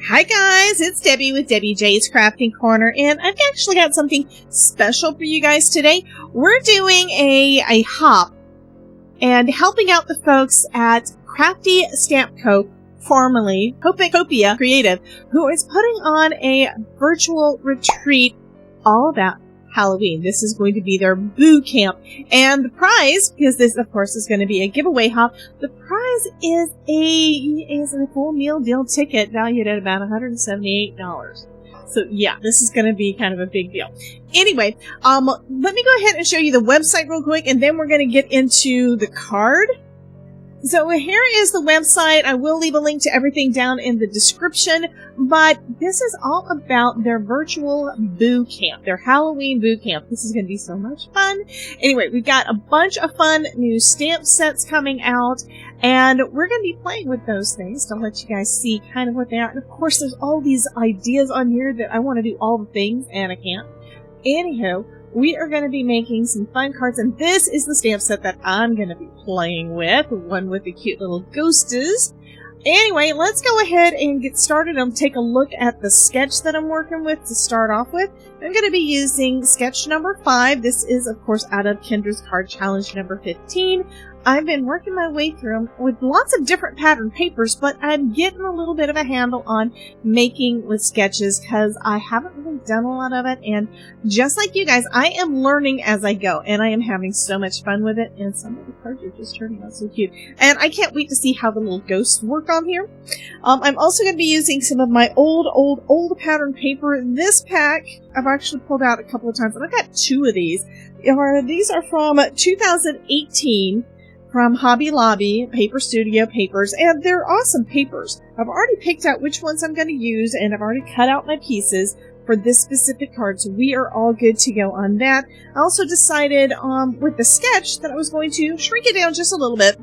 Hi guys, it's Debbie with Debbie J's Crafting Corner, and I've actually got something special for you guys today. We're doing a hop and helping out the folks at CRAFTY Stamp Co., formerly Copia Creative, who is putting on a virtual retreat all about Halloween. This is going to be their boo camp, and the prize, because this of course is going to be a giveaway hop, the prize is a full meal deal ticket valued at about $178. So yeah, this is going to be kind of a big deal. Anyway, let me go ahead and show you the website real quick, and then we're going to get into the card. So here is the website. I will leave a link to everything down in the description, but this is all about their virtual boo camp, their Halloween boo camp. This is going to be so much fun. Anyway, we've got a bunch of fun new stamp sets coming out, and we're going to be playing with those things to let you guys see kind of what they are. And of course, there's all these ideas on here that I want to do all the things, and I can't. Anywho, we are going to be making some fun cards, and this is the stamp set that I'm going to be playing with, one with the cute little ghosties. Anyway, let's go ahead and get started and take a look at the sketch that I'm working with to start off with. I'm going to be using sketch number 5. This is, of course, out of Kendra's Card Challenge number 15. I've been working my way through them with lots of different pattern papers, but I'm getting a little bit of a handle on making with sketches because I haven't really done a lot of it. And just like you guys, I am learning as I go, and I am having so much fun with it. And some of the cards are just turning out so cute. And I can't wait to see how the little ghosts work on here. I'm also going to be using some of my old pattern paper. This pack I've actually pulled out a couple of times, and I've got 2 of these. These are from 2018. From Hobby Lobby, Paper Studio papers, and they're awesome papers. I've already picked out which ones I'm going to use, and I've already cut out my pieces for this specific card, so we are all good to go on that. I also decided with the sketch that I was going to shrink it down just a little bit,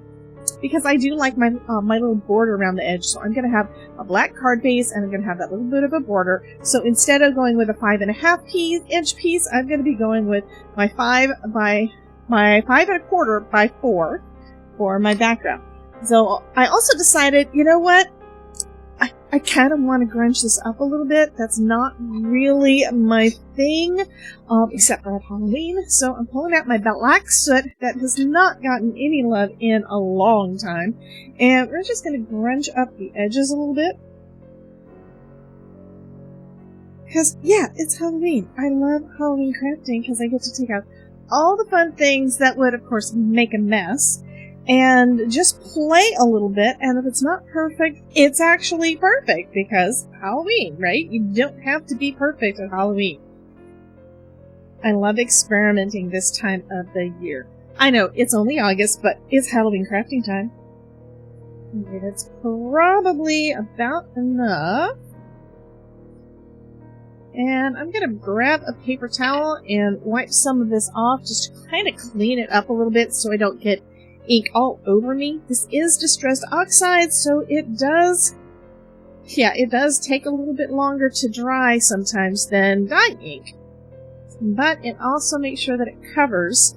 because I do like my my little border around the edge. So I'm going to have a black card base, and I'm going to have that little bit of a border. So instead of going with a 5.5 inch piece, I'm going to be going with my 5 1/4 by 4 for my background. So I also decided, you know what? I kind of want to grunge this up a little bit. That's not really my thing, except for Halloween. So I'm pulling out my black soot that has not gotten any love in a long time. And we're just going to grunge up the edges a little bit. Because, yeah, it's Halloween. I love Halloween crafting because I get to take out all the fun things that would, of course, make a mess. And just play a little bit, and if it's not perfect, it's actually perfect, because Halloween, right? You don't have to be perfect at Halloween. I love experimenting this time of the year. I know, it's only August, but it's Halloween crafting time. Okay, that's probably about enough. And I'm going to grab a paper towel and wipe some of this off, just to kind of clean it up a little bit so I don't get ink all over me. This is distressed oxide, so it does take a little bit longer to dry sometimes than dye ink. But it also makes sure that it covers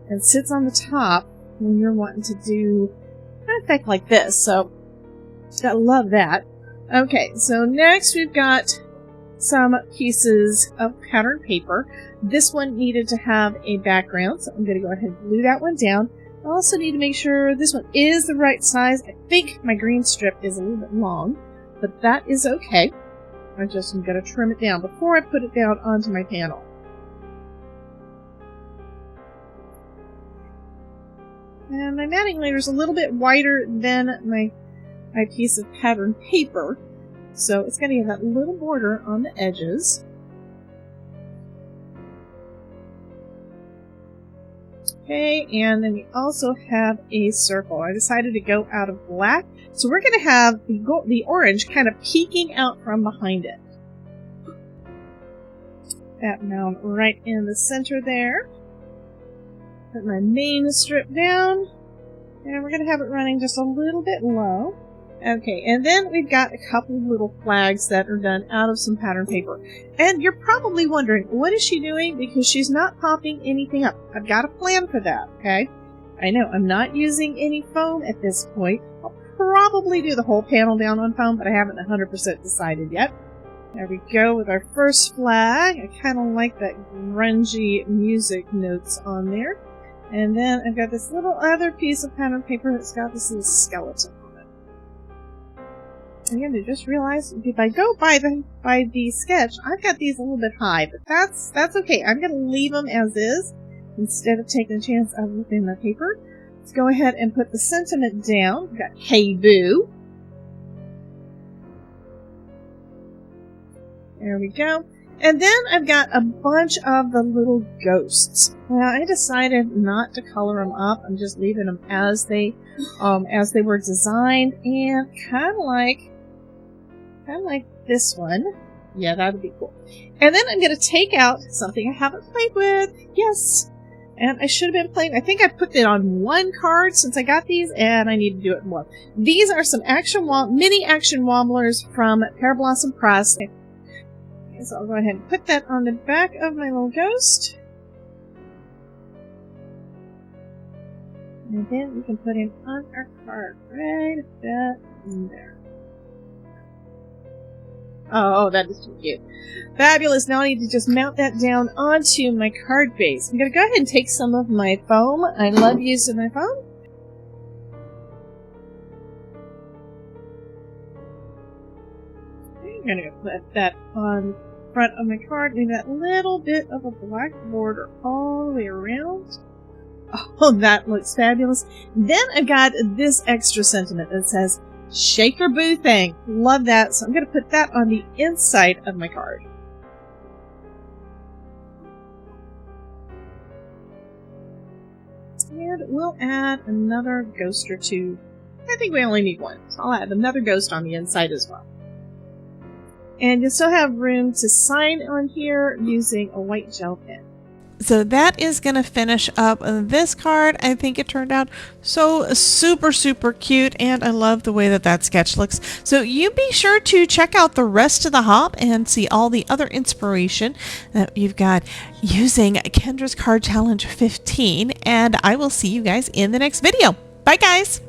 and sits on the top when you're wanting to do an effect like this. So I love that. Okay, so next we've got some pieces of pattern paper. This one needed to have a background, so I'm going to go ahead and glue that one down. I also need to make sure this one is the right size. I think my green strip is a little bit long, but that is okay. I'm just going to trim it down before I put it down onto my panel. And my matting layer is a little bit wider than my piece of pattern paper, so it's going to have that little border on the edges. Okay, and then we also have a circle. I decided to go out of black, so we're going to have the orange kind of peeking out from behind it. That mound right in the center there. Put my main strip down, and we're going to have it running just a little bit low. Okay, and then we've got a couple of little flags that are done out of some pattern paper. And you're probably wondering, what is she doing? Because she's not popping anything up. I've got a plan for that, okay? I know, I'm not using any foam at this point. I'll probably do the whole panel down on foam, but I haven't 100% decided yet. There we go with our first flag. I kind of like that grungy music notes on there. And then I've got this little other piece of pattern paper that's got this little skeleton on it. Again, I just realized if I go by the sketch, I've got these a little bit high, but that's okay. I'm going to leave them as is instead of taking a chance of ripping the paper. Let's go ahead and put the sentiment down. We've got "Hey Boo." There we go. And then I've got a bunch of the little ghosts. Well, I decided not to color them up. I'm just leaving them as they were designed, and kind of like this one. Yeah, that would be cool. And then I'm going to take out something I haven't played with. Yes. And I should have been playing. I think I put it on one card since I got these, and I need to do it more. These are some mini action wobblers from Pear Blossom Press. Okay, so I'll go ahead and put that on the back of my little ghost. And then we can put him on our card right about there. Oh, that is too cute. Fabulous. Now I need to just mount that down onto my card base. I'm going to go ahead and take some of my foam. I love using my foam. I'm going to put that on front of my card. Leave that little bit of a black border all the way around. Oh, that looks fabulous. Then I've got this extra sentiment that says, "Shake your boo thing." Love that. So I'm going to put that on the inside of my card. And we'll add another ghost or two. I think we only need one. So I'll add another ghost on the inside as well. And you'll still have room to sign on here using a white gel pen. So that is going to finish up this card. I think it turned out so super cute, and I love the way that sketch looks. So you be sure to check out the rest of the hop and see all the other inspiration that you've got using Kendra's Card Challenge 15, and I will see you guys in the next video. Bye guys!